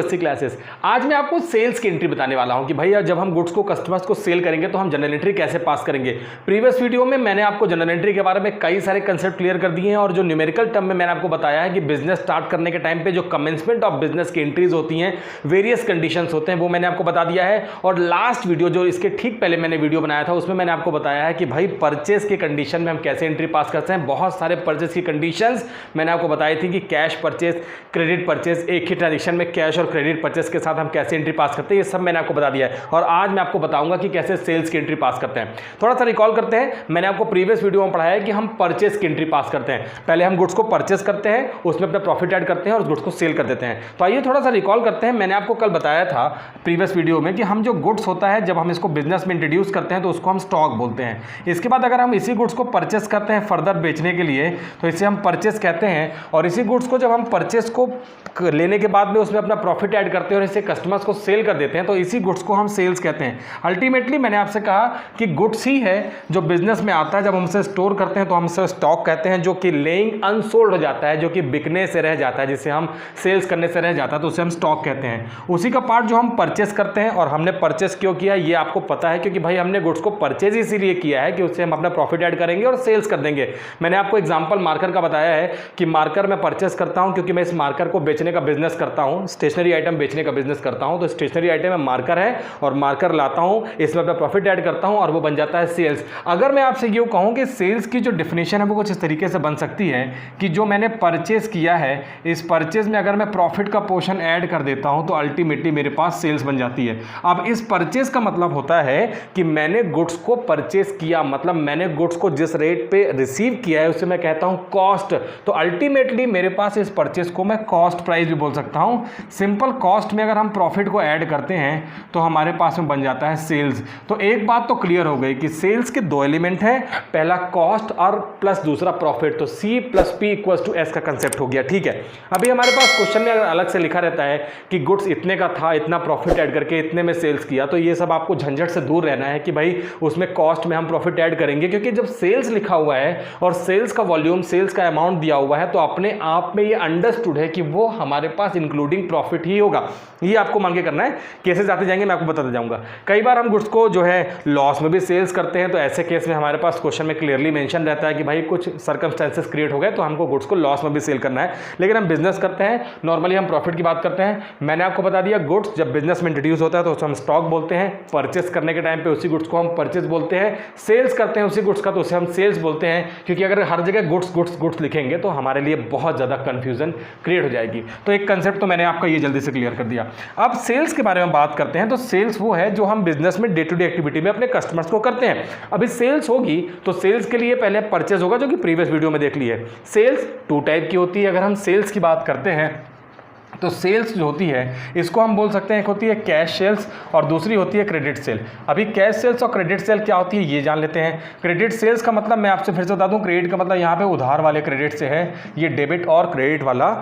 सी classes. आज मैं आपको सेल्स की एंट्री बताने वाला हूं कि भैया जब हम गुड्स को कस्टमर्स को सेल करेंगे तो हम जनरल एंट्री कैसे पास करेंगे। प्रीवियस वीडियो में मैंने आपको जनरल एंट्री के बारे में कई सारे कंसेप्ट क्लियर कर दिए हैं और जो न्यूमेरिकल टर्म में मैंने आपको बताया है कि बिजनेस स्टार्ट करने के टाइम पे जो कमेंसमेंट ऑफ बिजनेस की एंट्रीज होती हैं, वेरियस कंडीशंस होते हैं, वो मैंने आपको बता दिया है। और लास्ट वीडियो जो इसके ठीक पहले मैंने वीडियो बनाया था उसमें मैंने आपको बताया है कि भाई परचेस की कंडीशन में हम कैसे एंट्री पास करते हैं। बहुत सारे परचेस की कंडीशंस मैंने आपको बताई थी कि कैश परचेस, क्रेडिट परचेस, एक ही ट्रांजेक्शन में कैश और क्रेडिट परचेस के साथ हम कैसे एंट्री पास करते हैं, ये सब मैंने आपको बता दिया है। और आज मैं आपको बताऊंगा कि कैसे सेल्स की एंट्री पास करते हैं। थोड़ा सा रिकॉल करते हैं, मैंने आपको प्रीवियस वीडियो में पढ़ाया है कि हम परचेस की एंट्री पास करते हैं। पहले हम गुड्स को परचेस करते हैं, उसमें अपना प्रॉफिट ऐड करते हैं और उस गुड्स को सेल कर देते हैं। तो आइए थोड़ा सा रिकॉल करते हैं। मैंने आपको कल बताया था प्रीवियस वीडियो में कि हम जो गुड्स होता है जब हम इसको बिजनेस में इंट्रोड्यूस करते हैं तो उसको हम स्टॉक बोलते हैं। इसके बाद अगर हम इसी गुड्स को परचेस करते हैं फर्दर बेचने के लिए तो इसे हम परचेस कहते हैं। और इसी गुड्स को जब हम परचेस को लेने के बाद में उसमें अपना प्रॉफिट ऐड करते हैं और इसे कस्टमर्स को सेल कर देते हैं तो इसी गुड्स को हम सेल्स कहते हैं। अल्टीमेटली मैंने आपसे कहा कि गुड्स ही है जो बिजनेस में आता है, जब हम उसे स्टोर करते हैं तो हम उसे स्टॉक कहते हैं, जो कि लेइंग अनसोल्ड हो जाता है, जो कि बिकने से रह जाता है, जिसे हम सेल्स करने से रह जाता है तो उसे हम स्टॉक कहते हैं। उसी का पार्ट जो हम परचेस करते हैं। और हमने परचेस क्यों किया ये आपको पता है, क्योंकि भाई हमने गुड्स को परचेज इसीलिए किया है कि उससे हम अपना प्रॉफिट ऐड करेंगे और सेल्स कर देंगे। मैंने आपको एग्जांपल मार्कर का बताया है कि मार्कर मैं परचेस करता हूं क्योंकि मैं इस मार्कर को बेचने का बिजनेस करता हूं, स्टेशनरी आइटम बेचने का बिजनेस करता हूं। तो स्टेशनरी आइटम में मार्कर है और मार्कर लाता हूं, इसमें अपना प्रॉफिट ऐड करता हूं और वो बन जाता है सेल्स। अगर मैं आपसे यूँ कहूँ कि सेल्स की जो डिफिनेशन है वो कुछ इस तरीके से बन सकती है कि जो मैंने परचेस किया है, इस परचेज में अगर मैं प्रॉफिट का पोर्शन ऐड कर देता हूं तो अल्टीमेटली मेरे पास सेल्स बन जाती है। अब इस परचेज का मतलब होता है कि मैंने गुड्स को परचेस किया, मतलब मैंने गुड्स को जिस रेट पे रिसीव किया है उसे मैं कहता हूं कॉस्ट। तो अल्टीमेटली मेरे पास इस परचेस को मैं कॉस्ट प्राइस भी बोल सकता हूं। सिंपल कॉस्ट में अगर हम प्रॉफिट को ऐड करते हैं तो हमारे पास में बन जाता है सेल्स। तो एक बात तो क्लियर हो गई कि सेल्स के दो एलिमेंट है, पहला कॉस्ट और प्लस दूसरा प्रॉफिट। तो C + P = S का कंसेप्ट हो गया। ठीक है, अभी हमारे पास क्वेश्चन में अगर अलग से लिखा रहता है कि गुड्स इतने का था, इतना प्रॉफिट ऐड करके इतने में सेल्स किया, तो ये सब आपको झंझट से दूर रहना है कि भाई उसमें कॉस्ट में हम प्रॉफिट ऐड करेंगे। क्योंकि जब सेल्स लिखा हुआ है और सेल्स का वॉल्यूम, सेल्स का अमाउंट दिया हुआ है तो अपने आप में ये अंडरस्टूड है कि वो हमारे पास इंक्लूडिंग प्रॉफिट ही होगा। ये आपको मान के करना है। केसेस आते जाएंगे, मैं आपको बताता जाऊंगा। कई बार हम गुड्स को जो है लॉस में भी सेल्स करते हैं, तो ऐसे केस में हमारे पास क्वेश्चन में क्लियरली मेंशन रहता है कि भाई कुछ सर्कमस्टेंसेस क्रिएट हो गए तो हमको गुड्स को लॉस में भी सेल करना है। लेकिन हम बिजनेस करते हैं, नॉर्मली हम प्रॉफिट की बात करते हैं। मैंने आपको बता दिया गुड्स जब बिजनेस में इंट्रोड्यूस होता है तो उसे हम स्टॉक बोलते हैं। परचेस करने के टाइम पे उसी गुड्स को हम परचेस बोलते हैं। सेल्स करते हैं उसी गुड्स का तो उसे हम सेल्स बोलते हैं। क्योंकि अगर हर जगह गुड्स गुड्स गुड्स लिखेंगे तो हमारे लिए बहुत ज़्यादा कंफ्यूजन क्रिएट हो जाएगी। तो एक कंसेप्ट तो मैंने आपका ये जल्दी से क्लियर कर दिया। अब सेल्स के बारे में बात करते हैं। तो सेल्स वो है जो हम बिजनेस में डे टू डे एक्टिविटी में अपने कस्टमर्स को करते हैं। अभी सेल्स होगी तो सेल्स के लिए पहले परचेज होगा, जो कि प्रीवियस वीडियो में देख ली है। सेल्स 2 टाइप की होती है। अगर हम सेल्स की बात करते हैं तो सेल्स जो होती है इसको हम बोल सकते हैं, एक होती है कैश सेल्स और दूसरी होती है क्रेडिट सेल। अभी कैश सेल्स और क्रेडिट सेल क्या होती है ये जान लेते हैं। क्रेडिट सेल्स का मतलब मैं आपसे फिर से बता दूं, क्रेडिट का मतलब यहाँ पे उधार वाले क्रेडिट से है, ये डेबिट और क्रेडिट वाला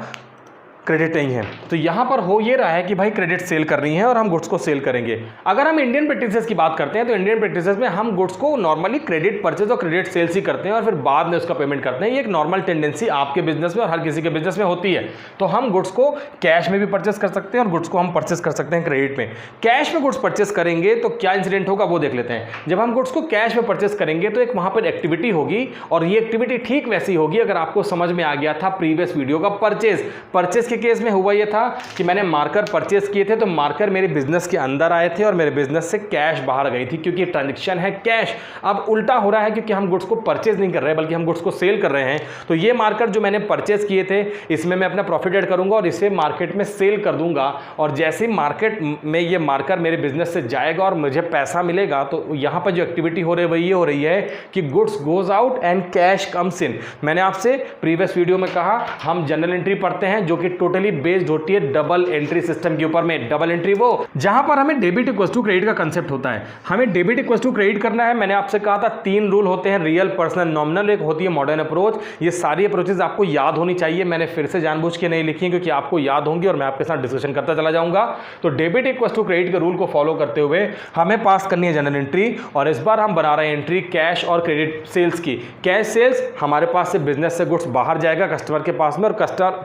क्रेडिट नहीं है। तो यहाँ पर हो ये रहा है कि भाई क्रेडिट सेल कर रही है और हम गुड्स को सेल करेंगे। अगर हम इंडियन प्रैक्टिसेस की बात करते हैं तो इंडियन प्रैक्टिसेस में हम गुड्स को नॉर्मली क्रेडिट परचेज और क्रेडिट सेल्स ही करते हैं और फिर बाद में उसका पेमेंट करते हैं। ये एक नॉर्मल टेंडेंसी आपके बिजनेस में और हर किसी के बिजनेस में होती है। तो हम गुड्स को कैश में भी परचेस कर सकते हैं और गुड्स को हम परचेस कर सकते हैं क्रेडिट में। कैश में गुड्स परचेस करेंगे तो क्या इंसिडेंट होगा वो देख लेते हैं। जब हम गुड्स को कैश में परचेस करेंगे तो एक वहाँ पर एक्टिविटी होगी और ये एक्टिविटी ठीक वैसी होगी अगर आपको समझ में आ गया था प्रीवियस वीडियो का परचेस के केस में हुआ ये था कि मैंने मार्कर परचेस किए थे तो मार्कर मेरे बिजनेस के अंदर आए थे और मेरे बिजनेस से कैश बाहर गई थी क्योंकि ट्रांजैक्शन है कैश। अब उल्टा हो रहा है क्योंकि हम गुड्स को परचेज नहीं कर रहे हैं बल्कि हम गुड्स को सेल कर रहे हैं। तो ये मार्कर जो मैंने परचेस किए थे इसमें मैं अपना प्रॉफिट ऐड करूंगा और इसे मार्केट में सेल कर दूंगा। और जैसे ही मार्केट में ये मार्कर मेरे बिजनेस से जाएगा और मुझे पैसा मिलेगा तो यहाँ पर जो एक्टिविटी हो रही है ये हो रही है कि goods goes out and cash comes इन। मैंने आपसे प्रीवियस वीडियो में कहा हम जनरल एंट्री पढ़ते हैं जो कि टोटली बेस्ड होती है डबल एंट्री सिस्टम के ऊपर में। डबल एंट्री वो जहां पर हमें डेबिट इक्वल्स टू क्रेडिट का कंसेप्ट होता है। हमें डेबिट इक्वल्स टू क्रेडिट करना है। मैंने आपसे कहा था 3 रूल होते हैं, रियल, पर्सनल, नॉमिनल, एक होती है मॉडर्न अप्रोच। ये सारी अप्रोचेज आपको याद होनी चाहिए। मैंने फिर से जानबूझ के नहीं लिखी है क्योंकि आपको याद होंगी और मैं आपके साथ डिस्कशन करता चला जाऊंगा। तो डेबिट इक्वल्स टू क्रेडिट के रूल को फॉलो करते हुए हमें पास करनी है जनरल एंट्री और इस बार हम बना रहे हैं एंट्री कैश और क्रेडिट सेल्स की। कैश सेल्स हमारे पास से बिजनेस से गुड्स बाहर जाएगा कस्टमर के पास में और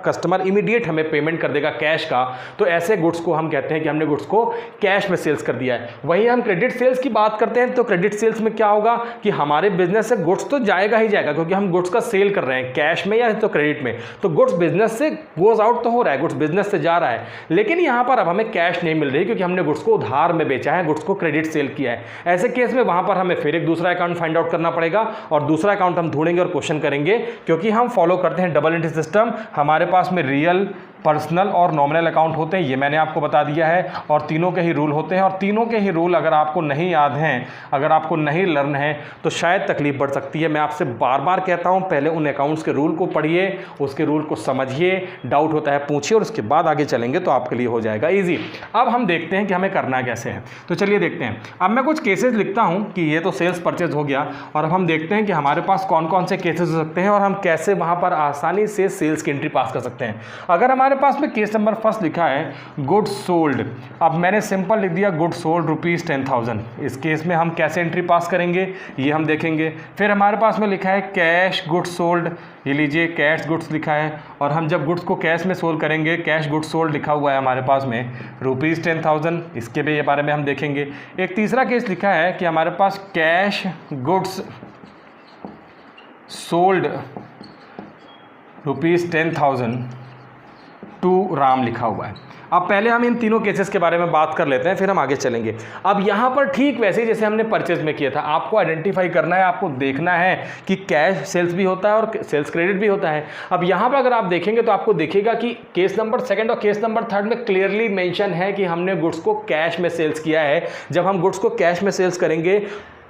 कस्टमर इमीडिएट इमीडिएट हमें पेमेंट कर देगा कैश का, तो ऐसे गुड्स को हम कहते हैं कि हमने गुड्स को कैश में सेल्स कर दिया है। वहीं हम क्रेडिट सेल्स की बात करते हैं तो क्रेडिट सेल्स में क्या होगा कि हमारे बिजनेस से गुड्स तो जाएगा ही जाएगा, क्योंकि हम गुड्स का सेल कर रहे हैं कैश में या तो क्रेडिट में, तो गुड्स बिजनेस से गोज आउट तो हो रहा है, गुड्स बिजनेस से जा रहा है, लेकिन यहां पर अब हमें कैश नहीं मिल रही क्योंकि हमने गुड्स को उधार में बेचा है, गुड्स को क्रेडिट सेल किया है। ऐसे केस में वहां पर हमें फिर एक दूसरा अकाउंट फाइंड आउट करना पड़ेगा और दूसरा अकाउंट हम ढूंढेंगे और क्वेश्चन करेंगे, क्योंकि हम फॉलो करते हैं डबल एंट्री सिस्टम। हमारे पास में रियल, पर्सनल और नॉमिनल अकाउंट होते हैं, ये मैंने आपको बता दिया है, और तीनों के ही रूल होते हैं। और तीनों के ही रूल अगर आपको नहीं याद हैं, अगर आपको नहीं लर्न है तो शायद तकलीफ बढ़ सकती है। मैं आपसे बार बार कहता हूं पहले उन अकाउंट्स के रूल को पढ़िए, उसके रूल को समझिए, डाउट होता है पूछिए और उसके बाद आगे चलेंगे तो आपके लिए हो जाएगा ईजी। अब हम देखते हैं कि हमें करना कैसे है, तो चलिए देखते हैं। अब मैं कुछ केसेस लिखता हूं कि ये तो सेल्स परचेज हो गया, और अब हम देखते हैं कि हमारे पास कौन कौन से केसेस हो सकते हैं और हम कैसे वहां पर आसानी से सेल्स की एंट्री पास कर सकते हैं। अगर हमारे पास में केस नंबर फर्स्ट लिखा है गुड्स सोल्ड, अब मैंने सिंपल लिख दिया गुड्स सोल्ड ₹10,000, इस केस में हम कैसे एंट्री पास करेंगे ये हम देखेंगे। फिर हमारे पास में लिखा है कैश गुड्स सोल्ड, ये लीजिए कैश गुड्स लिखा है, और हम जब गुड्स को कैश में सोल्ड करेंगे, कैश गुड्स सोल्ड लिखा हुआ है हमारे पास में ₹10,000, इसके भी बारे में हम देखेंगे। एक तीसरा केस लिखा है कि हमारे पास cash goods sold ₹10,000 to Ram लिखा हुआ है। अब पहले हम इन तीनों केसेस के बारे में बात कर लेते हैं, फिर हम आगे चलेंगे। अब यहाँ पर ठीक वैसे ही जैसे हमने परचेज में किया था, आपको आइडेंटिफाई करना है, आपको देखना है कि कैश सेल्स भी होता है और सेल्स क्रेडिट भी होता है। अब यहाँ पर अगर आप देखेंगे तो आपको दिखेगा कि केस नंबर सेकंड और केस नंबर थर्ड में क्लियरली मेंशन है कि हमने गुड्स को कैश में सेल्स किया है। जब हम गुड्स को कैश में सेल्स करेंगे,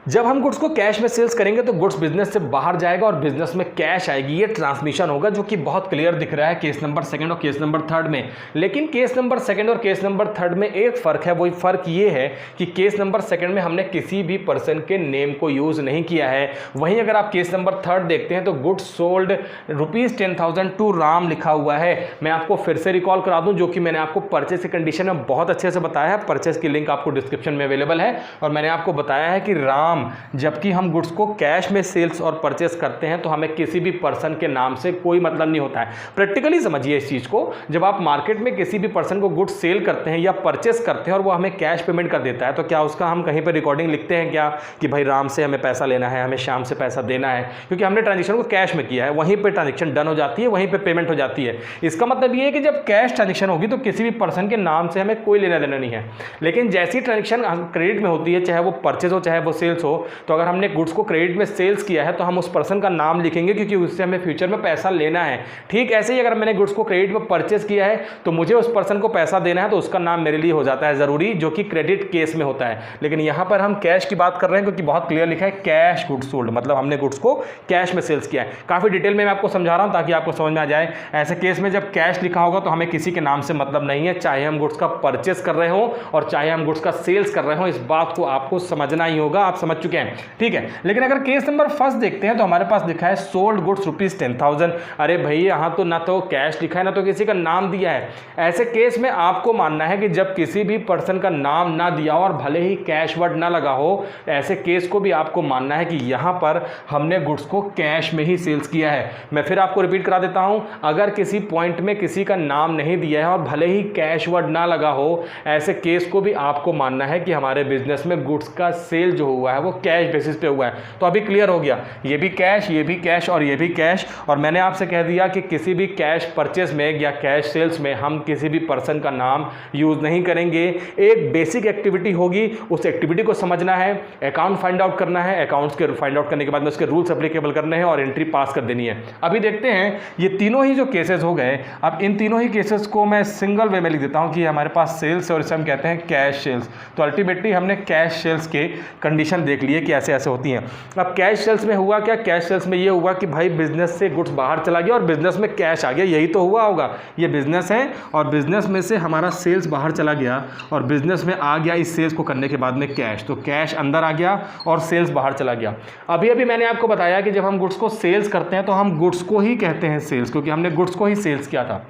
जब हम गुड्स को कैश में सेल्स करेंगे तो गुड्स बिजनेस से बाहर जाएगा और बिजनेस में कैश आएगी, ये ट्रांसमिशन होगा, जो कि बहुत क्लियर दिख रहा है केस नंबर सेकंड और केस नंबर थर्ड में। लेकिन केस नंबर सेकंड और केस नंबर थर्ड में एक फ़र्क है, वही फ़र्क ये है कि केस नंबर सेकंड में हमने किसी भी पर्सन के नेम को यूज़ नहीं किया है। वहीं अगर आप केस नंबर थर्ड देखते हैं तो गुड्स सोल्ड ₹10,000 टू राम लिखा हुआ है। मैं आपको फिर से रिकॉल करा दूँ, जो कि मैंने आपको परचेस की कंडीशन में बहुत अच्छे से बताया है, परचेस की लिंक आपको डिस्क्रिप्शन में अवेलेबल है, और मैंने आपको बताया है कि राम, जबकि हम गुड्स को कैश में सेल्स और परचेस करते हैं तो हमें किसी भी पर्सन के नाम से कोई मतलब नहीं होता है। प्रैक्टिकली समझिए इस चीज़ को, जब आप मार्केट में किसी भी पर्सन को गुड्स सेल करते हैं या परचेस करते हैं और वो हमें कैश पेमेंट कर देता है, तो क्या उसका हम कहीं पर रिकॉर्डिंग लिखते हैं क्या कि भाई राम से हमें पैसा लेना है, हमें श्याम से पैसा देना है, क्योंकि हमने ट्रांजेक्शन को कैश में किया है, वहीं पर ट्रांजेक्शन डन हो जाती है, वहीं पर पेमेंट हो जाती है। इसका मतलब ये है कि जब कैश ट्रांजेक्शन होगी तो किसी भी पर्सन के नाम से हमें कोई लेना देना नहीं है। लेकिन जैसी ट्रांजेक्शन क्रेडिट में होती है, चाहे वो परचेज हो चाहे वो सेल्स हो, तो अगर हमने गुड्स को क्रेडिट में सेल्स किया है तो हम उस पर्सन का नाम लिखेंगे, क्योंकि उससे हमें फ्यूचर में पैसा लेना है। ठीक ऐसे ही अगर मैंने गुड्स को क्रेडिट में परचेस किया है तो मुझे उस पर्सन को पैसा देना है, तो उसका नाम मेरे लिए हो जाता है ज़रूरी, जो कि क्रेडिट केस में होता है। लेकिन यहाँ पर हम कैश की बात कर रहे हैं क्योंकि बहुत क्लियर लिखा है कैश गुड्स सोल्ड, मतलब हमने गुड्स को कैश में सेल्स किया है। काफ़ी डिटेल में मैं आपको समझा रहा हूँ ताकि आपको समझ में आ जाए। ऐसे केस में जब कैश लिखा होगा तो हमें किसी के नाम से मतलब नहीं है, चाहे हम गुड्स का परचेस कर रहे हो और चाहे हम गुड्स का सेल्स कर रहे हो, इस बात को आपको समझना ही होगा। आप समझ चुके हैं, ठीक है। लेकिन अगर केस नंबर फर्स्ट देखते हैं तो हमारे पास लिखा है सोल्ड गुड्स ₹10,000। अरे भाई यहाँ तो ना तो कैश लिखा है ना तो किसी का नाम दिया है। ऐसे केस में आपको मानना है कि जब किसी भी पर्सन का नाम ना दिया हो और भले ही कैश वर्ड ना लगा हो, ऐसे केस को भी आपको मानना है कि यहाँ पर हमने गुड्स को कैश में ही सेल्स किया है। मैं फिर आपको रिपीट करा देता हूँ, अगर किसी पॉइंट में किसी का नाम नहीं दिया है और भले ही कैश वर्ड ना लगा हो, ऐसे केस को भी आपको मानना है कि हमारे बिजनेस में गुड्स का सेल जो हुआ है वो कैश बेसिस पे हुआ है। तो अभी क्लियर हो गया, ये भी कैश, ये भी कैश और ये भी कैश। और मैंने आपसे कह दिया कि किसी भी कैश परचेस में या कैश सेल्स में हम किसी भी पर्सन का नाम यूज़ नहीं करेंगे। एक बेसिक एक्टिविटी होगी, उस एक्टिविटी को समझना है, अकाउंट फाइंड आउट करना है, अकाउंट्स के फाइंड आउट करने के बाद में उसके रूल्स एप्लीकेबल करने हैं और एंट्री पास कर देनी है। अभी देखते हैं ये तीनों ही जो केसेस हो गए, अब इन तीनों ही केसेस को मैं सिंगल वे में लिख देता हूँ कि हमारे पास सेल्स और इसे हम कहते हैं कैश सेल्स। तो अल्टीमेटली हमने कैश सेल्स के कंडीशन देख लिए कि ऐसे ऐसे होती हैं। अब कैश सेल्स में हुआ क्या, कैश सेल्स में ये हुआ कि भाई बिजनेस से गुड्स बाहर चला गया और बिजनेस में कैश आ गया, यही तो हुआ होगा। ये बिजनेस है और बिजनेस में से हमारा सेल्स बाहर चला गया और बिजनेस में आ गया इस सेल्स को करने के बाद में कैश, तो कैश अंदर आ गया और सेल्स बाहर चला गया। अभी अभी मैंने आपको बताया कि जब हम गुड्स को सेल्स करते हैं तो हम गुड्स को ही कहते हैं सेल्स, क्योंकि हमने गुड्स को ही सेल्स किया था।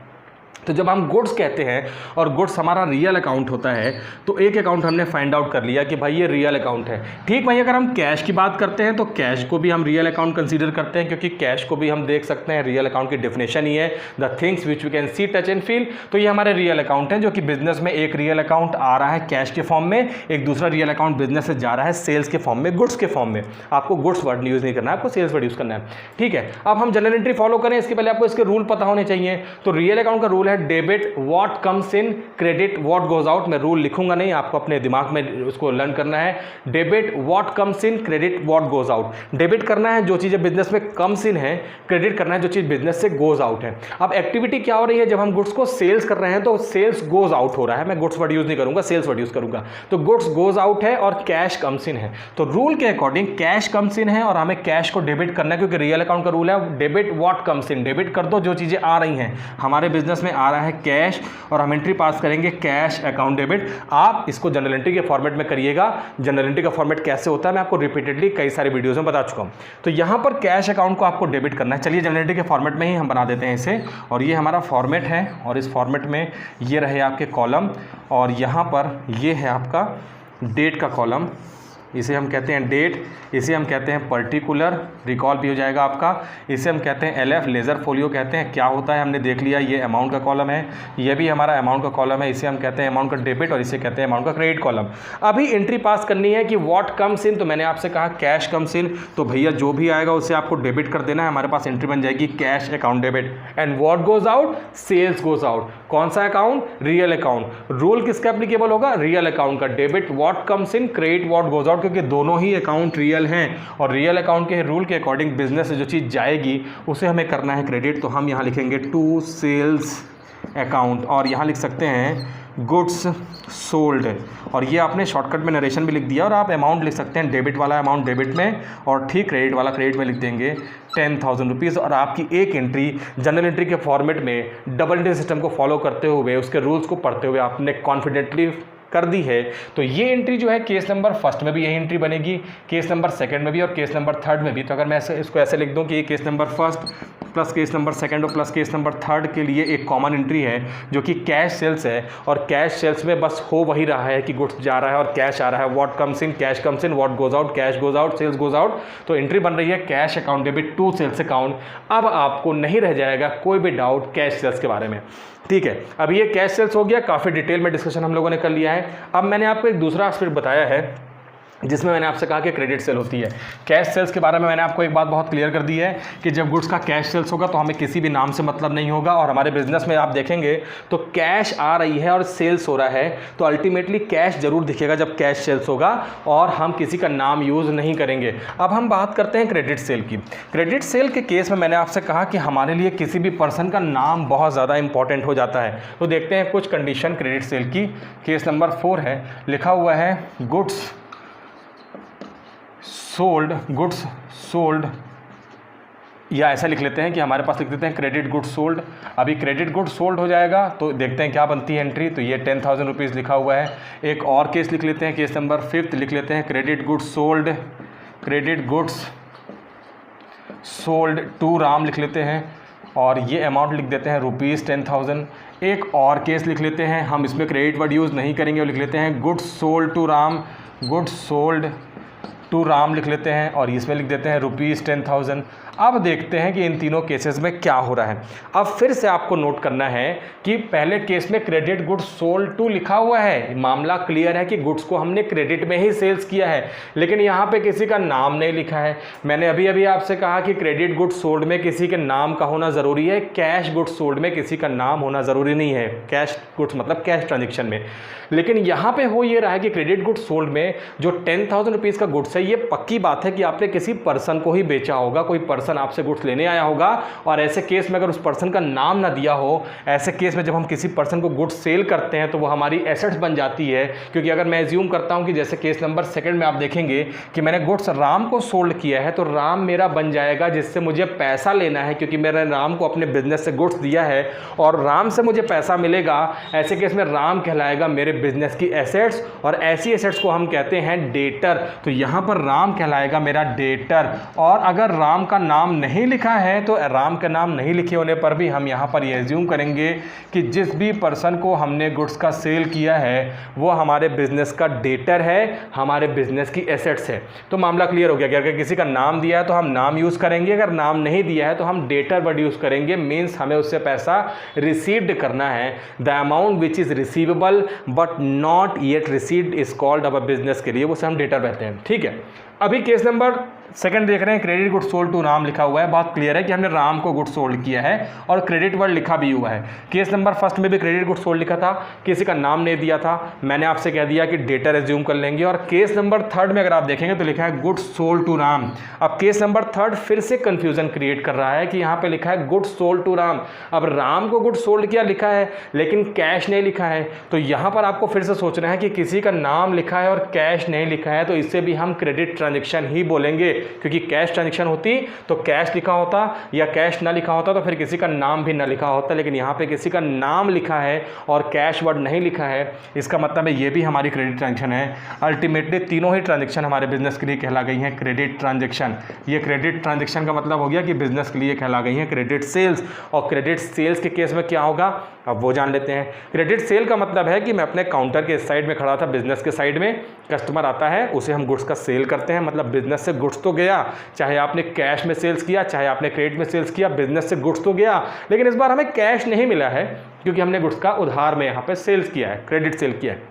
तो जब हम गुड्स कहते हैं और गुड्स हमारा रियल अकाउंट होता है, तो एक अकाउंट हमने फाइंड आउट कर लिया कि भाई ये रियल अकाउंट है। ठीक भाई, अगर हम कैश की बात करते हैं तो कैश को भी हम रियल अकाउंट कंसीडर करते हैं, क्योंकि कैश को भी हम देख सकते हैं, रियल अकाउंट की डेफिनेशन ही है the things which we can see touch and feel. तो ये हमारे रियल अकाउंट हैं, जो कि बिजनेस में एक रियल अकाउंट आ रहा है कैश के फॉर्म में, एक दूसरा रियल अकाउंट बिजनेस से जा रहा है सेल्स के फॉर्म में, गुड्स के फॉर्म में। आपको गुड्स वर्ड यूज़ नहीं करना है, आपको सेल्स वर्ड यूज़ करना है। ठीक है, अब हम जनरल एंट्री फॉलो करें, इसके पहले आपको इसके रूल पता होने चाहिए। तो रियल अकाउंट का रूल है debit what comes in, credit what goes out. मैं रूल लिखूंगा नहीं, आपको अपने दिमाग में उसको लर्न करना है। Debit what comes in, credit what goes out. Debit करना है जो चीज़ें बिजनेस में कम्स इन है, क्रेडिट करना है जो चीज़ बिजनेस से गोज आउट है। अब एक्टिविटी क्या हो रही है, जब हम गुड्स को सेल्स कर रहे हैं तो सेल्स गोज आउट हो रहा है। मैं गुड्स वर्ड यूज नहीं करूंगा, सेल्स वर्ड यूज करूंगा। तो गुड्स गोज आउट है और कैश कम्स इन है। तो रूल के अकॉर्डिंग कैश कम्स इन है और हमें कैश को डेबिट करना है, क्योंकि रियल अकाउंट का रूल है debit what comes in. Debit कर दो जो चीज़ें आ रही हैं। हमारे बिजनेस में आ रहा है कैश और हम एंट्री पास करेंगे कैश अकाउंट डेबिट। आप इसको जनरल एंट्री के फॉर्मेट में करिएगा। जनरल एंट्री का फॉर्मेट कैसे होता है मैं आपको रिपीटेडली कई सारे वीडियोस में बता चुका हूं। तो यहां पर कैश अकाउंट को आपको डेबिट करना है। चलिए जनरल एंट्री के फॉर्मेट में ही हम बना देते हैं इसे, और ये हमारा फॉर्मेट है और इस फॉर्मेट में ये रहे आपके कॉलम और यहां पर ये है आपका डेट का कॉलम। इसे हम कहते हैं डेट, इसे हम कहते हैं पर्टिकुलर, रिकॉल भी हो जाएगा आपका। इसे हम कहते हैं LF, लेज़र फोलियो कहते हैं। क्या होता है हमने देख लिया, ये अमाउंट का कॉलम है, ये भी हमारा अमाउंट का कॉलम है। इसे हम कहते हैं अमाउंट का डेबिट और इसे कहते हैं अमाउंट का क्रेडिट कॉलम। अभी एंट्री पास करनी है कि व्हाट कम्स इन, तो मैंने आपसे कहा कैश कम्स इन, तो भैया जो भी आएगा उसे आपको डेबिट कर देना है। हमारे पास एंट्री बन जाएगी cash account debit. And what goes out, sales goes out. कौन सा अकाउंट, रियल अकाउंट। रूल किसका एप्लीकेबल होगा, रियल अकाउंट का। Debit what comes in, credit what goes out, क्योंकि दोनों ही अकाउंट रियल हैं और रियल अकाउंट के रूल के अकॉर्डिंग बिजनेस से जो चीज़ जाएगी उसे हमें करना है क्रेडिट। तो हम यहाँ लिखेंगे टू सेल्स अकाउंट और यहाँ लिख सकते हैं गुड्स सोल्ड, और ये आपने शॉर्टकट में नरेशन भी लिख दिया। और आप अमाउंट लिख सकते हैं, डेबिट वाला अमाउंट डेबिट में और ठीक क्रेडिट वाला क्रेडिट में लिख देंगे 10,000 रुपीज़। और आपकी एक एंट्री जनरल एंट्री के फॉर्मेट में डबल एंट्री सिस्टम को फॉलो करते हुए, उसके रूल्स को पढ़ते हुए आपने कॉन्फिडेंटली कर दी है। तो ये एंट्री जो है केस नंबर फर्स्ट में भी यही एंट्री बनेगी, केस नंबर सेकंड में भी और केस नंबर थर्ड में भी। तो अगर मैं इसको ऐसे लिख दूं कि ये case number first plus case number second और प्लस केस नंबर थर्ड के लिए एक कॉमन एंट्री है जो कि कैश सेल्स है, और कैश सेल्स में बस हो वही रहा है कि गुड्स जा रहा है और कैश आ रहा है। What comes in, cash comes in, what goes out, cash goes out, sales goes out. तो एंट्री बन रही है cash account debit to sales account. अब आपको नहीं रह जाएगा कोई भी डाउट कैश सेल्स के बारे में। ठीक है, अब ये कैश सेल्स हो गया, काफ़ी डिटेल में डिस्कशन हम लोगों ने कर लिया है। अब मैंने आपको एक दूसरा एस्पेक्ट बताया है जिसमें मैंने आपसे कहा कि क्रेडिट सेल होती है। कैश सेल्स के बारे में मैंने आपको एक बात बहुत क्लियर कर दी है कि जब गुड्स का कैश सेल्स होगा तो हमें किसी भी नाम से मतलब नहीं होगा। और हमारे बिजनेस में आप देखेंगे तो कैश आ रही है और सेल्स हो रहा है, तो अल्टीमेटली कैश जरूर दिखेगा जब कैश सेल्स होगा, और हम किसी का नाम यूज़ नहीं करेंगे। अब हम बात करते हैं क्रेडिट सेल की। क्रेडिट सेल के केस में मैंने आपसे कहा कि हमारे लिए किसी भी पर्सन का नाम बहुत ज़्यादा इंपॉर्टेंट हो जाता है। तो देखते हैं कुछ कंडीशन क्रेडिट सेल की। केस नंबर 4 है, लिखा हुआ है गुड्स सोल्ड, गुड्स सोल्ड, या ऐसा लिख लेते हैं कि हमारे पास लिख देते हैं क्रेडिट गुड्स सोल्ड। अभी क्रेडिट गुड्स सोल्ड हो जाएगा तो देखते हैं क्या बनती है एंट्री। तो ये 10,000 रुपीज़ लिखा हुआ है। एक और केस लिख लेते हैं, केस नंबर 5 लिख लेते हैं credit goods sold, credit goods sold to Ram लिख लेते हैं और ये अमाउंट लिख देते हैं ₹10,000। एक और केस लिख लेते हैं, हम इसमें क्रेडिट वर्ड यूज़ नहीं करेंगे, और लिख लेते हैं goods sold to Ram, goods sold to Ram लिख लेते हैं और इसमें लिख देते हैं ₹10,000। अब देखते हैं कि इन तीनों केसेस में क्या हो रहा है। अब फिर से आपको नोट करना है कि पहले केस में क्रेडिट गुड्स सोल्ड टू लिखा हुआ है, मामला क्लियर है कि गुड्स को हमने क्रेडिट में ही सेल्स किया है, लेकिन यहाँ पे किसी का नाम नहीं लिखा है। मैंने अभी अभी आपसे कहा कि क्रेडिट गुड्स सोल्ड में किसी के नाम का होना ज़रूरी है, कैश गुड्स सोल्ड में किसी का नाम होना ज़रूरी नहीं है, कैश गुड्स मतलब कैश ट्रांजेक्शन में। लेकिन यहाँ पे हो ये रहा है कि क्रेडिट गुड्स सोल्ड में जो 10,000 रुपीज़ का गुड्स है, ये पक्की बात है कि आपने किसी पर्सन को ही बेचा होगा, कोई पर्सन आपसे गुड्स लेने आया होगा, और ऐसे केस में अगर उस पर्सन का नाम ना दिया हो, ऐसे केस में जब हम किसी पर्सन को गुड्स सेल करते हैं तो वो हमारी एसेट्स बन जाती है। क्योंकि अगर मैं एज्यूम करता हूं कि जैसे केस नंबर 2 में आप देखेंगे कि मैंने गुड्स राम को सोल्ड किया है, तो राम मेरा बन जाएगा जिससे मुझे पैसा लेना है, क्योंकि मैंने राम को अपने बिजनेस से गुड्स दिया है और राम से मुझे पैसा मिलेगा। ऐसे केस में राम कहलाएगा मेरे बिजनेस की एसेट्स, और ऐसी एसेट्स को हम कहते हैं डेटर। तो यहाँ पर राम कहलाएगा मेरा डेटर, और अगर राम का नाम नहीं लिखा है तो राम का नाम नहीं लिखे होने पर भी हम यहाँ पर ये एज्यूम करेंगे कि जिस भी पर्सन को हमने गुड्स का सेल किया है वो हमारे बिजनेस का डेटर है, हमारे बिजनेस की एसेट्स है। तो मामला क्लियर हो गया कि अगर किसी का नाम दिया है तो हम नाम यूज़ करेंगे, अगर नाम नहीं दिया है तो हम डेटर वर्ड यूज़ करेंगे। मीन्स हमें उससे पैसा रिसीव्ड करना है। The amount which is receivable but not yet received is called our business के लिए उसे हम डेटर कहते हैं। ठीक है, अभी केस नंबर सेकंड देख रहे हैं, credit good sold to Ram लिखा हुआ है। बहुत क्लियर है कि हमने राम को गुड सोल्ड किया है और क्रेडिट वर्ड लिखा भी हुआ है। केस नंबर फर्स्ट में भी क्रेडिट गुड सोल्ड लिखा था, किसी का नाम नहीं दिया था, मैंने आपसे कह दिया कि डेटर एज्यूम कर लेंगे। और केस नंबर थर्ड में अगर आप देखेंगे तो लिखा है गुड सोल्ड टू राम। अब केस नंबर थर्ड फिर से कंफ्यूजन क्रिएट कर रहा है कि यहाँ पे लिखा है गुड सोल्ड टू राम। अब राम को गुड सोल्ड किया लिखा है लेकिन कैश नहीं लिखा है, तो यहाँ पर आपको फिर से सोचना है कि किसी का नाम लिखा है और कैश नहीं लिखा है, तो इससे भी हम क्रेडिट ट्रांजेक्शन ही बोलेंगे, क्योंकि कैश ट्रांजेक्शन होती तो कैश लिखा होता या कैश ना लिखा होता तो फिर किसी का नाम भी ना लिखा होता। लेकिन यहाँ पे किसी का नाम लिखा है और कैश वर्ड नहीं लिखा है, इसका मतलब है ये भी हमारी क्रेडिट ट्रांजेक्शन है। अल्टीमेटली तीनों ही ट्रांजेक्शन हमारे बिजनेस के लिए कहला गई हैं क्रेडिट ट्रांजेक्शन। ये क्रेडिट ट्रांजेक्शन का मतलब हो गया कि बिजनेस के लिए कहला गई हैं क्रेडिट सेल्स। और क्रेडिट सेल्स के केस में क्या होगा अब वो जान लेते हैं। क्रेडिट सेल का मतलब है कि मैं अपने काउंटर के साइड में खड़ा था, बिजनेस के साइड में कस्टमर आता है, उसे हम गुड्स का सेल करते हैं। मतलब बिजनेस से गुड्स तो गया, चाहे आपने कैश में सेल्स किया चाहे आपने क्रेडिट में सेल्स किया, बिजनेस से गुड्स तो गया, लेकिन इस बार हमें कैश नहीं मिला है क्योंकि हमने गुड्स का उधार में यहाँ पे सेल्स किया है, क्रेडिट सेल किया है।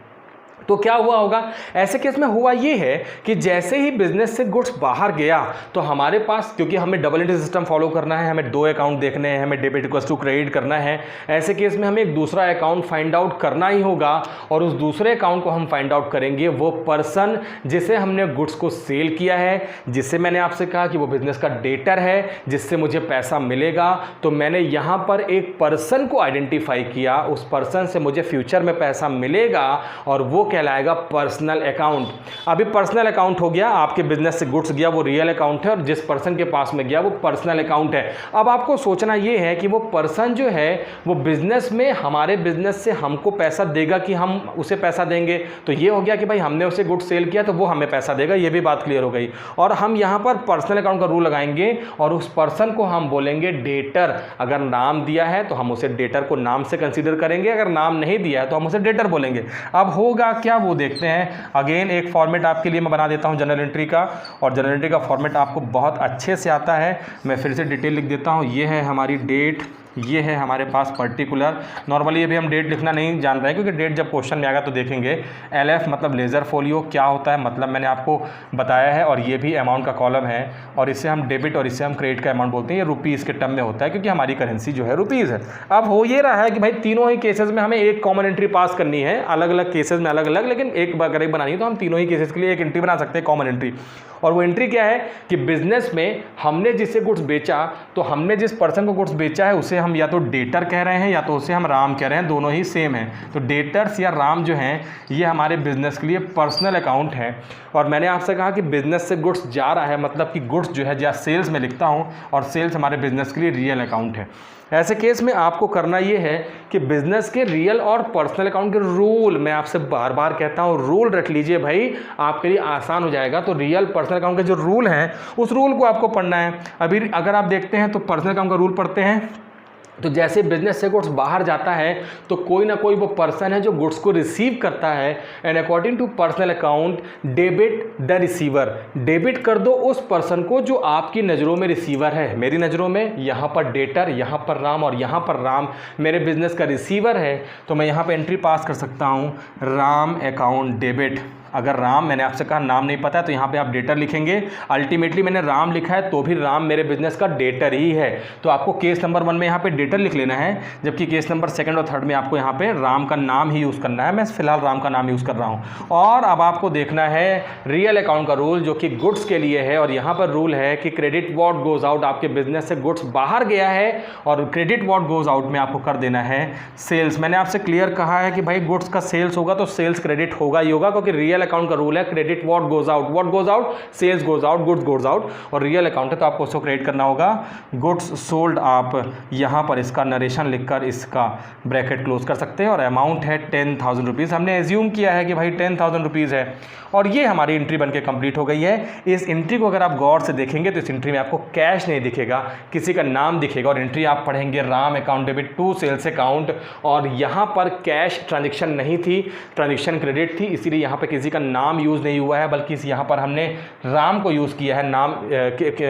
तो क्या हुआ होगा ऐसे केस में? हुआ ये है कि जैसे ही बिजनेस से गुड्स बाहर गया तो हमारे पास, क्योंकि हमें डबल एंट्री सिस्टम फॉलो करना है, हमें दो अकाउंट देखने हैं, हमें डेबिट इक्वल्स टू क्रेडिट करना है, ऐसे केस में हमें एक दूसरा अकाउंट फाइंड आउट करना ही होगा। और उस दूसरे अकाउंट को हम फाइंड आउट करेंगे वो पर्सन जिसे हमने गुड्स को सेल किया है, जिससे मैंने आपसे कहा कि वो बिजनेस का डेटर है, जिससे मुझे पैसा मिलेगा। तो मैंने यहाँ पर एक पर्सन को आइडेंटिफाई किया, उस पर्सन से मुझे फ्यूचर में पैसा मिलेगा और वो कहलाएगा पर्सनल अकाउंट। अभी पर्सनल अकाउंट हो गया, आपके बिजनेस से गुड्स गया वो रियल अकाउंट है और जिस पर्सन के पास में गया वो पर्सनल अकाउंट है। अब आपको सोचना ये है कि वो पर्सन जो है वो बिजनेस में हमारे बिजनेस से हमको पैसा देगा कि हम उसे पैसा देंगे। तो ये हो गया कि भाई हमने उसे गुड्स सेल किया तो वो हमें पैसा देगा, ये भी बात क्लियर हो गई। और हम यहाँ पर पर्सनल अकाउंट का रूल लगाएंगे और उस पर्सन को हम बोलेंगे डेटर। अगर नाम दिया है तो हम उसे डेटर को नाम से कंसीडर करेंगे, अगर नाम नहीं दिया है तो हम उसे डेटर बोलेंगे। अब होगा क्या वो देखते हैं। अगेन एक फॉर्मेट आपके लिए मैं बना देता हूं जनरल एंट्री का, और जनरल एंट्री का फॉर्मेट आपको बहुत अच्छे से आता है। मैं फिर से डिटेल लिख देता हूं। ये है हमारी डेट, ये है हमारे पास पर्टिकुलर। नॉर्मली अभी हम डेट लिखना नहीं जान रहे हैं क्योंकि डेट जब क्वेश्चन में आएगा तो देखेंगे। LF मतलब लेजर फोलियो क्या होता है, मतलब मैंने आपको बताया है। और ये भी अमाउंट का कॉलम है और इसे हम डेबिट और इसे हम क्रेडिट का अमाउंट बोलते हैं। ये रुपीज़ के टर्म में होता है क्योंकि हमारी करेंसी जो है रुपीज़ है। अब हो ये रहा है कि भाई तीनों ही केसेस में हमें एक कॉमन एंट्री पास करनी है, अलग अलग केसेस में अलग अलग, लेकिन एक अगर एक बनानी है तो हम तीनों ही केसेस के लिए एक एंट्री बना सकते हैं, कॉमन एंट्री। और वो एंट्री क्या है कि बिजनेस में हमने जिससे गुड्स बेचा, तो हमने जिस पर्सन को गुड्स बेचा है उसे हम या तो डेटर कह रहे हैं या तो उसे हम राम कह रहे हैं, दोनों ही सेम है। तो डेटर्स या राम जो हैं ये हमारे बिजनेस के लिए पर्सनल अकाउंट है। और मैंने आपसे कहा कि बिजनेस से गुड्स जा रहा है, मतलब कि गुड्स जो है या सेल्स में लिखता हूँ, और सेल्स हमारे बिजनेस के लिए रियल अकाउंट है। ऐसे केस में आपको करना ये है कि बिजनेस के रियल और पर्सनल अकाउंट के रूल, मैं आपसे बार बार कहता हूँ रूल रख लीजिए भाई, आपके लिए आसान हो जाएगा। तो रियल पर्सनल अकाउंट के जो रूल हैं उस रूल को आपको पढ़ना है। अभी अगर आप देखते हैं तो पर्सनल अकाउंट का रूल पढ़ते हैं, तो जैसे बिजनेस से गुड्स बाहर जाता है तो कोई ना कोई वो पर्सन है जो गुड्स को रिसीव करता है, and according to personal account debit the receiver. डेबिट कर दो उस पर्सन को जो आपकी नज़रों में रिसीवर है। मेरी नज़रों में यहाँ पर डेटर, यहाँ पर राम और यहाँ पर राम मेरे बिजनेस का रिसीवर है, तो मैं यहाँ पर एंट्री पास कर सकता हूँ राम अकाउंट डेबिट। अगर राम, मैंने आपसे कहा नाम नहीं पता है तो यहाँ पे आप डेटर लिखेंगे। अल्टीमेटली मैंने राम लिखा है तो भी राम मेरे बिजनेस का डेटर ही है, तो आपको केस नंबर 1 में यहाँ पे डेटर लिख लेना है, जबकि केस नंबर 2 और 3 में आपको यहाँ पे राम का नाम ही यूज़ करना है। मैं फिलहाल राम का नाम यूज़ कर रहा हूँ। और अब आपको देखना है रियल अकाउंट का रूल जो कि गुड्स के लिए है, और यहाँ पर रूल है कि क्रेडिट व्हाट गोज आउट, आपके बिजनेस से गुड्स बाहर गया है और क्रेडिट व्हाट गोज आउट में आपको कर देना है सेल्स। मैंने आपसे क्लियर कहा है कि भाई गुड्स का सेल्स होगा तो सेल्स क्रेडिट होगा ही होगा, क्योंकि रियल रियल अकाउंट का रूल है credit what goes out, sales goes out, goods goes out, और रियल अकाउंट है तो आपको उसको क्रेडिट करना होगा गुड्स सोल्ड। आप यहाँ पर इसका नरेशन लिखकर इसका ब्रैकेट क्लोज कर सकते हैं, और अमाउंट है 10,000 रुपीज़। हमने एज्यूम किया है कि भाई 10,000 रुपीज़ है, और ये हमारी एंट्री बनके कंप्लीट हो गई है। इस एंट्री को अगर आप गौर से देखेंगे तो इस एंट्री में आपको कैश नहीं दिखेगा, किसी का नाम दिखेगा, और एंट्री आप पढ़ेंगे Ram account debit to sales account, और यहाँ पर कैश ट्रांजेक्शन नहीं थी, ट्रांजेक्शन क्रेडिट थी, इसीलिए यहाँ पर किसी का नाम यूज़ नहीं हुआ है, बल्कि यहाँ पर हमने राम को यूज़ किया है, नाम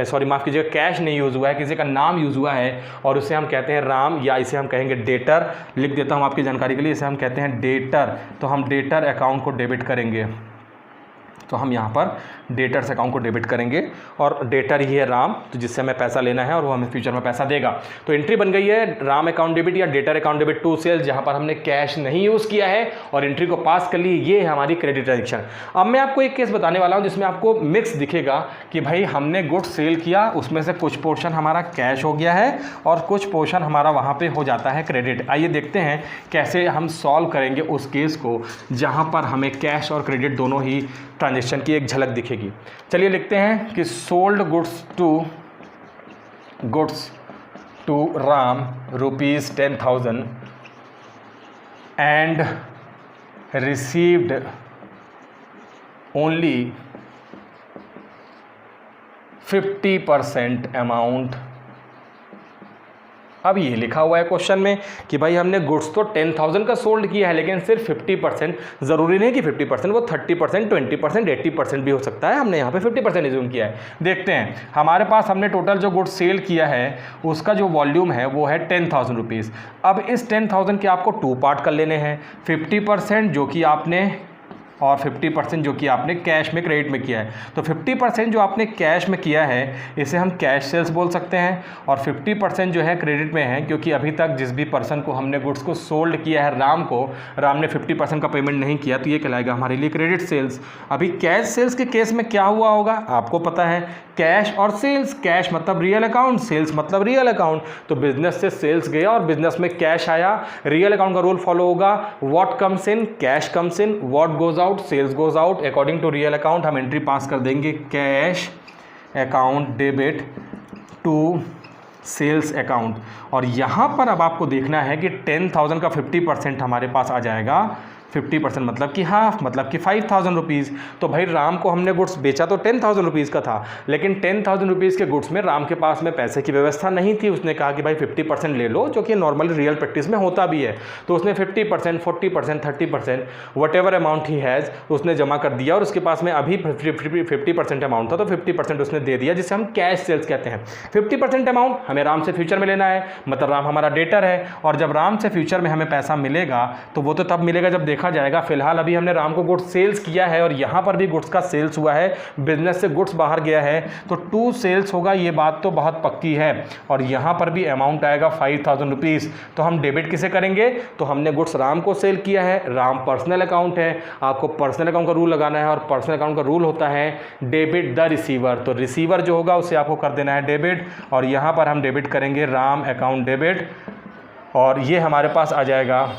सॉरी माफ़ कीजिएगा, कैश नहीं यूज़ हुआ है, किसी का नाम यूज़ हुआ है, और उसे हम कहते हैं राम, या इसे हम कहेंगे डेटर। लिख देता हूँ आपकी जानकारी के लिए, इसे हम कहते हैं डेटर। तो हम डेटर अकाउंट को डेबिट करेंगे, तो हम यहाँ पर डेटर्स अकाउंट को डेबिट करेंगे, और डेटर ही है राम, तो जिससे हमें पैसा लेना है और वो हमें फ्यूचर में पैसा देगा। तो एंट्री बन गई है राम अकाउंट डेबिट या debtor account debit to sales, जहाँ पर हमने कैश नहीं यूज़ किया है और एंट्री को पास कर ली। ये है हमारी क्रेडिट ट्रांजेक्शन। अब मैं आपको एक केस बताने वाला हूँ जिसमें आपको मिक्स दिखेगा कि भाई हमने गुड्स सेल किया, उसमें से कुछ पोर्शन हमारा कैश हो गया है और कुछ पोर्शन हमारा वहाँ पर हो जाता है क्रेडिट। आइए देखते हैं कैसे हम सॉल्व करेंगे उस केस को जहाँ पर हमें कैश और क्रेडिट दोनों ही ट्रांजेक्शन की एक झलक दिखेगी। चलिए लिखते हैं कि sold goods to Ram ₹10,000 and received only 50% amount. अब ये लिखा हुआ है क्वेश्चन में कि भाई हमने गुड्स तो 10,000 का सोल्ड किया है, लेकिन सिर्फ 50%, ज़रूरी नहीं कि 50%, वो 30%, 20%, 80% भी हो सकता है। हमने यहाँ पे 50% एज्यूम किया है। देखते हैं, हमारे पास हमने टोटल जो गुड्स सेल किया है उसका जो वॉल्यूम है वो है 10,000 रुपीज़। अब इस 10,000 के आपको 2 पार्ट कर लेने हैं, 50% जो कि आपने और 50% जो कि आपने कैश में क्रेडिट में किया है। तो 50% जो आपने कैश में किया है इसे हम कैश सेल्स बोल सकते हैं, और 50% जो है क्रेडिट में है, क्योंकि अभी तक जिस भी पर्सन को हमने गुड्स को सोल्ड किया है राम ने 50% का पेमेंट नहीं किया, तो ये कहलाएगा हमारे लिए क्रेडिट सेल्स। अभी कैश सेल्स के केस में क्या हुआ होगा आपको पता है, कैश और सेल्स, कैश मतलब रियल अकाउंट, सेल्स मतलब रियल अकाउंट। तो बिजनेस से सेल्स गया और बिजनेस में कैश आया, रियल अकाउंट का रूल फॉलो होगा, what comes in cash comes in, what goes out sales goes out. According to real account हम एंट्री पास कर देंगे cash account debit to sales account. और यहाँ पर अब आपको देखना है कि 10,000 का 50% हमारे पास आ जाएगा, 50% मतलब कि हाफ, मतलब कि 5,000 रुपीज़। तो भाई राम को हमने गुड्स बेचा तो 10,000 रुपीज़ का था, लेकिन 10,000 रुपीज़ के गुड्स में राम के पास में पैसे की व्यवस्था नहीं थी। उसने कहा कि भाई 50% ले लो, जो कि नॉर्मली रियल प्रैक्टिस में होता भी है। तो उसने 50%, 40%, 30% what ever amount he has उसने जमा कर दिया, और उसके पास में अभी 50% अमाउंट था, तो 50% उसने दे दिया, जिसे हम कैश सेल्स कहते हैं। 50% अमाउंट हमें राम से फ्यूचर में लेना है, मतलब राम हमारा डेटर है, और जब राम से फ्यूचर में हमें पैसा मिलेगा तो वो तो तब मिलेगा जब देखा जाएगा। फिलहाल अभी हमने राम को गुड्स सेल्स किया है, और यहां पर भी गुड्स का सेल्स हुआ है, बिजनेस से गुड्स बाहर गया है, तो 2 सेल्स होगा, ये बात तो बहुत पक्की है। और यहां पर भी अमाउंट आएगा 5,000 रुपीज़। तो हम डेबिट किसे करेंगे, तो हमने गुड्स राम को सेल किया है, राम पर्सनल अकाउंट है, आपको पर्सनल अकाउंट का रूल लगाना है, और पर्सनल अकाउंट का रूल होता है डेबिट द रिसीवर। तो रिसीवर जो होगा उसे आपको कर देना है डेबिट, और यहां पर हम डेबिट करेंगे राम अकाउंट डेबिट, और ये हमारे पास आ जाएगा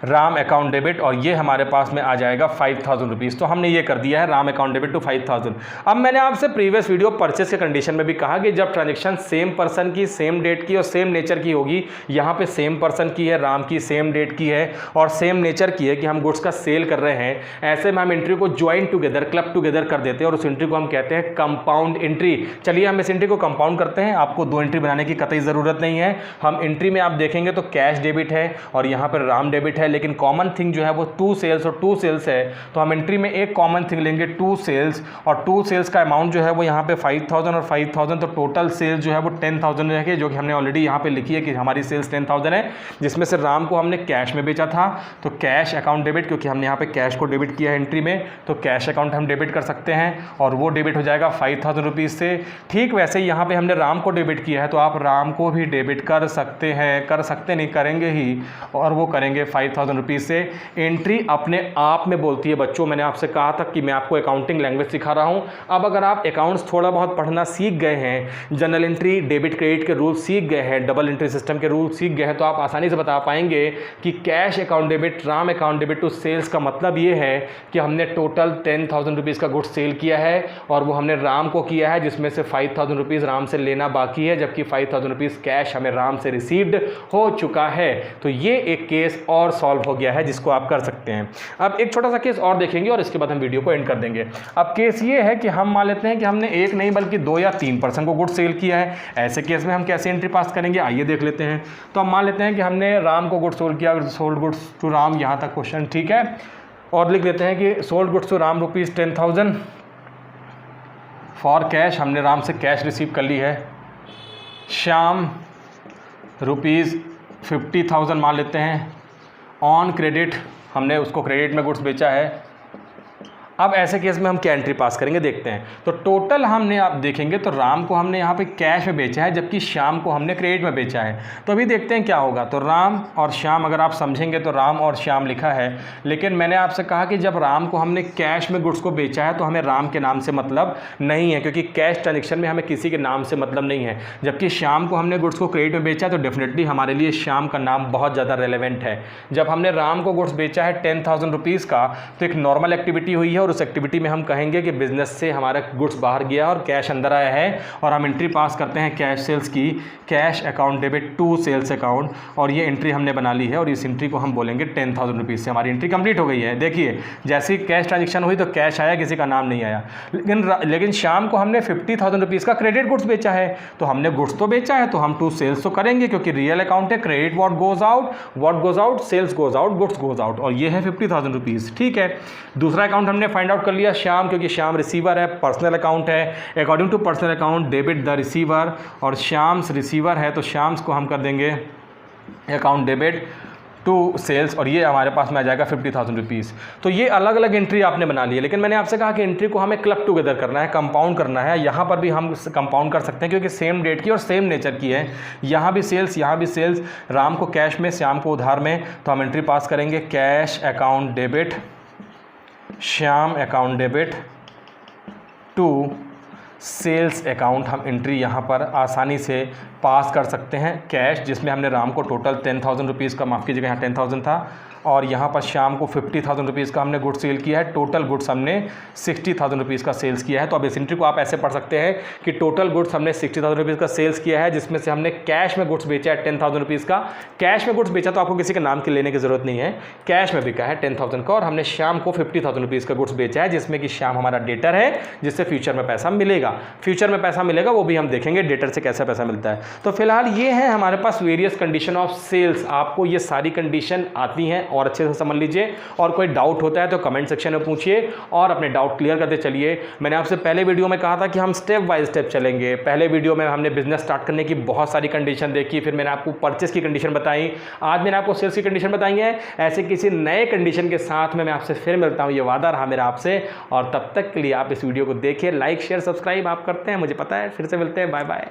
राम अकाउंट डेबिट, और ये हमारे पास में आ जाएगा 5,000 रुपीज़। तो हमने ये कर दिया है राम अकाउंट डेबिट टू 5,000। अब मैंने आपसे प्रीवियस वीडियो परचेस के कंडीशन में भी कहा कि जब ट्रांजेक्शन सेम पर्सन की, सेम डेट की और सेम नेचर की होगी, यहाँ पे सेम पर्सन की है, राम की सेम डेट की है और सेम नेचर की है कि हम गुड्स का सेल कर रहे हैं, ऐसे में हम एंट्री को ज्वाइन टुगेदर, क्लब टुगेदर कर देते हैं, और उस एंट्री को हम कहते हैं कंपाउंड एंट्री। चलिए हम इस एंट्री को कंपाउंड करते हैं, आपको 2 एंट्री बनाने की कतई ज़रूरत नहीं है। हम एंट्री में आप देखेंगे तो कैश डेबिट है और यहाँ पर राम डेबिट है, लेकिन कॉमन थिंग जो है वो 2 सेल्स और 2 सेल्स है। तो हम एंट्री में एक कॉमन थिंग लेंगे 2 सेल्स, और 2 सेल्स का अमाउंट जो है वो यहाँ पे 5,000 और 5,000, तो टोटल सेल्स जो है वो 10,000 रहेगी, जो कि हमने ऑलरेडी यहाँ पे लिखी है कि हमारी सेल्स 10,000 है, जिसमें से राम को हमने कैश में बेचा था, तो कैश अकाउंट डेबिट, क्योंकि हमने यहाँ पे कैश को डेबिट किया है एंट्री में, तो कैश अकाउंट हम डेबिट कर सकते हैं, और वो डेबिट हो जाएगा 5,000 रुपीज़ से। ठीक वैसे ही यहाँ पे हमने राम को डेबिट किया है, तो आप राम को भी डेबिट कर सकते हैं, कर सकते नहीं, करेंगे ही, और वो करेंगे 5,000 10,000 रुपीज़ से। एंट्री अपने आप में बोलती है बच्चों, मैंने आपसे कहा था कि मैं आपको अकाउंटिंग लैंग्वेज सिखा रहा हूँ। अब अगर आप अकाउंट्स थोड़ा बहुत पढ़ना सीख गए हैं, जनरल एंट्री डेबिट क्रेडिट के रूल सीख गए हैं, डबल एंट्री सिस्टम के रूल सीख गए हैं, तो आप आसानी से बता पाएंगे कि cash account debit, Ram account debit to sales का मतलब ये है कि हमने टोटल 10,000 रुपीज़ का गुड्स सेल किया है और वो हमने राम को किया है, जिसमें से 5,000 रुपीज़ राम से लेना बाकी है, जबकि 5,000 रुपीज़ कैश हमें राम से रिसीव्ड हो चुका है। तो ये एक केस और सॉल्व हो गया है जिसको आप कर सकते हैं। अब एक छोटा सा केस और देखेंगे और इसके बाद हम वीडियो को एंड कर देंगे। अब केस ये है कि हम मान लेते हैं कि हमने एक नहीं बल्कि 2 या 3 पर्सन को गुड्स सेल किया है। ऐसे केस में हम कैसे एंट्री पास करेंगे, आइए देख लेते हैं। तो हम मान लेते हैं कि हमने राम को गुड्स सोल्ड किया, सोल्ड गुड्स टू राम, यहाँ तक क्वेश्चन ठीक है। और लिख लेते हैं कि sold goods to Ram rupees 10,000 for cash, हमने राम से कैश रिसीव कर ली है। श्याम रुपीज़ 50,000 मान लेते हैं ऑन क्रेडिट, हमने उसको क्रेडिट में गुड्स बेचा है। अब ऐसे केस में हम क्या एंट्री पास करेंगे देखते हैं। तो टोटल हमने आप देखेंगे तो राम को हमने यहाँ पे कैश में बेचा है, जबकि श्याम को हमने क्रेडिट में बेचा है। तो अभी देखते हैं क्या होगा। तो राम और श्याम, अगर आप समझेंगे तो राम और श्याम लिखा है, लेकिन मैंने आपसे कहा कि जब राम को हमने कैश में गुड्स को बेचा है तो हमें राम के नाम से मतलब नहीं है, क्योंकि कैश ट्रांजेक्शन में हमें किसी के नाम से मतलब नहीं है। जबकि श्याम को हमने गुड्स को क्रेडिट में बेचा है तो डेफिनेटली हमारे लिए श्याम का नाम बहुत ज़्यादा रेलेवेंट है। जब हमने राम को गुड्स बेचा है 10,000 रुपीज़ का, तो एक नॉर्मल एक्टिविटी हुई है और उस एक्टिविटी में हम कहेंगे कि बिजनेस से हमारा गुड्स बाहर गया और कैश अंदर आया है, और हम एंट्री पास करते हैं कैश सेल्स की, cash account debit to sales account, और ये एंट्री हमने बना ली है और इस एंट्री को हम बोलेंगे 10,000 रुपीज़ से हमारी एंट्री कंप्लीट हो गई है। देखिए जैसी कैश ट्रांजेक्शन हुई तो कैश आया, किसी का नाम नहीं आया। लेकिन शाम को हमने 50,000 रुपीज़ का क्रेडिट गुड्स बेचा है, तो हमने गुड्स तो बेचा है तो हम टू सेल्स तो करेंगे, क्योंकि रियल अकाउंट है। Credit what goes out, sales goes out, goods goes out, और ये है 50,000 रुपीज़। ठीक है, दूसरा अकाउंट हमने फाइंड आउट कर लिया श्याम, क्योंकि श्याम रिसीवर है, पर्सनल अकाउंट है। According to personal account debit the receiver, और श्याम्स रिसीवर है तो श्याम्स को हम कर देंगे अकाउंट डेबिट टू सेल्स, और ये हमारे पास में आ जाएगा 50,000 रुपीज़। तो ये अलग अलग एंट्री आपने बना ली है, लेकिन मैंने आपसे कहा कि एंट्री को हमें क्लब टुगेदर करना है, कंपाउंड करना है। यहाँ पर भी हम कंपाउंड कर सकते हैं क्योंकि सेम डेट की और सेम नेचर की है। यहाँ भी सेल्स, यहाँ भी सेल्स, राम को कैश में, श्याम को उधार में, तो हम एंट्री पास करेंगे cash account debit Shyam account debit to sales account. हम एंट्री यहाँ पर आसानी से पास कर सकते हैं। कैश जिसमें हमने राम को टोटल 10,000 रुपीज़ का, माफ़ कीजिएगा यहाँ 10,000 था, और यहाँ पर शाम को 50,000 रुपीज़ का हमने गुड्स सेल किया है। टोटल गुड्स हमने 60,000 रुपीज़ का सेल्स किया है। तो अब इस एंट्री को आप ऐसे पढ़ सकते हैं कि टोटल गुड्स हमने 60,000 रुपीज़ का सेल्स किया है, जिसमें से हमने कैश में गुड्स बेचा है 10,000 रुपीज़ का। कैश में गुड्स बेचा तो आपको किसी के नाम के लेने की ज़रूरत नहीं है, कैश में बिका है 10,000 का, और हमने शाम को 50,000 रुपीज़ का गुड्स बेचा है, जिसमें कि शाम हमारा डेटर है, जिससे फ्यूचर में पैसा मिलेगा। फ्यूचर में पैसा मिलेगा वो भी हम देखेंगे डेटर से कैसा पैसा मिलता है। तो फिलहाल ये है हमारे पास वेरियस कंडीशन ऑफ सेल्स। आपको ये सारी कंडीशन आती हैं और अच्छे से समझ लीजिए, और कोई डाउट होता है तो कमेंट सेक्शन में पूछिए और अपने डाउट क्लियर करते चलिए। मैंने आपसे पहले वीडियो में कहा था कि हम स्टेप बाय स्टेप चलेंगे। पहले वीडियो में हमने बिजनेस स्टार्ट करने की बहुत सारी कंडीशन देखी, फिर मैंने आपको परचेस की कंडीशन बताई, आज मैंने आपको सेल्स की कंडीशन बताई है। ऐसे किसी नए कंडीशन के साथ में मैं आपसे फिर मिलता हूँ, ये वादा रहा मेरा आपसे। और तब तक के लिए आप इस वीडियो को देखिए, लाइक शेयर सब्सक्राइब आप करते हैं, मुझे पता है। फिर से मिलते हैं, बाय बाय।